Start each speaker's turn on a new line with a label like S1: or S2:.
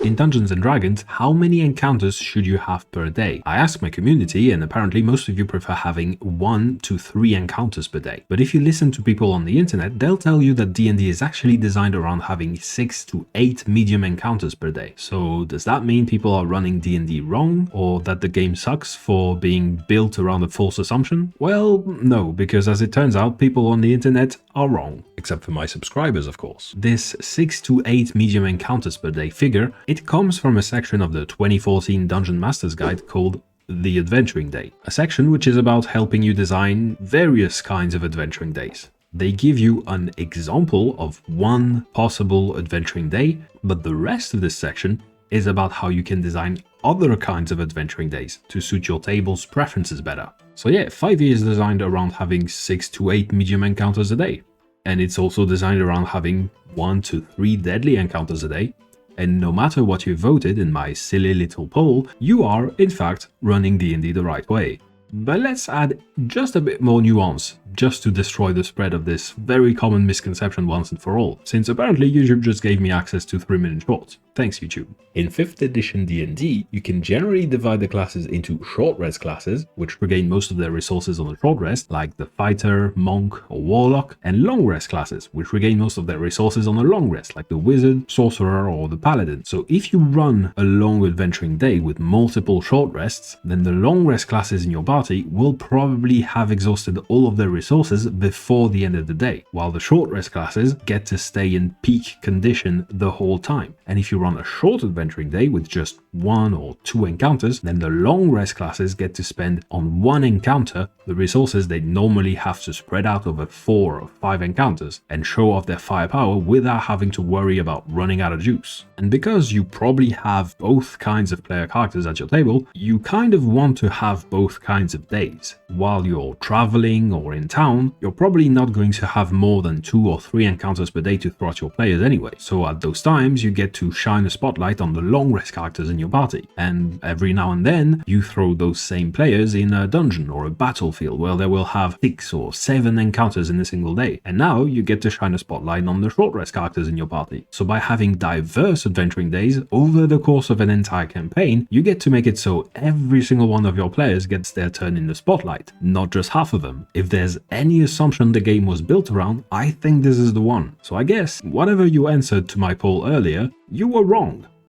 S1: In Dungeons & Dragons, how many encounters should you have per day? I asked my community, and apparently most of you prefer having 1 to 3 encounters per day. But if you listen to people on the internet, they'll tell you that D&D is actually designed around having 6 to 8 medium encounters per day. So does that mean people are running D&D wrong, or that the game sucks for being built around a false assumption? Well, no, because as it turns out, people on the internet are wrong. Except for my subscribers, of course. This 6 to 8 medium encounters per day figure, it comes from a section of the 2014 Dungeon Master's Guide called The Adventuring Day, a section which is about helping you design various kinds of adventuring days. They give you an example of one possible adventuring day, but the rest of this section is about how you can design other kinds of adventuring days to suit your table's preferences better. So yeah, 5e is designed around having 6 to 8 medium encounters a day. And it's also designed around having 1 to 3 deadly encounters a day. And no matter what you voted in my silly little poll, you are, in fact, running D&D the right way. But let's add just a bit more nuance, just to destroy the spread of this very common misconception once and for all, since apparently YouTube just gave me access to 3-minute shorts. Thanks, YouTube. In 5th edition D&D, you can generally divide the classes into short rest classes, which regain most of their resources on a short rest, like the fighter, monk, or warlock, and long rest classes, which regain most of their resources on a long rest, like the wizard, sorcerer, or the paladin. So if you run a long adventuring day with multiple short rests, then the long rest classes in your party will probably have exhausted all of their resources before the end of the day, while the short rest classes get to stay in peak condition the whole time. And if you run a short adventuring day with just 1 or 2 encounters, then the long rest classes get to spend on 1 encounter the resources they normally have to spread out over 4 or 5 encounters and show off their firepower without having to worry about running out of juice. And because you probably have both kinds of player characters at your table, you kind of want to have both kinds of days. While you're traveling or in town, you're probably not going to have more than 2 or 3 encounters per day to throw at your players anyway. So at those times, you get to shine a spotlight on the long rest characters in your party. And every now and then, you throw those same players in a dungeon or a battlefield where they will have 6 or 7 encounters in a single day. And now you get to shine a spotlight on the short rest characters in your party. So by having diverse adventuring days over the course of an entire campaign, you get to make it so every single one of your players gets their turn in the spotlight, not just half of them. If there's any assumption the game was built around, I think this is the one. So I guess whatever you answered to my poll earlier, you were wrong.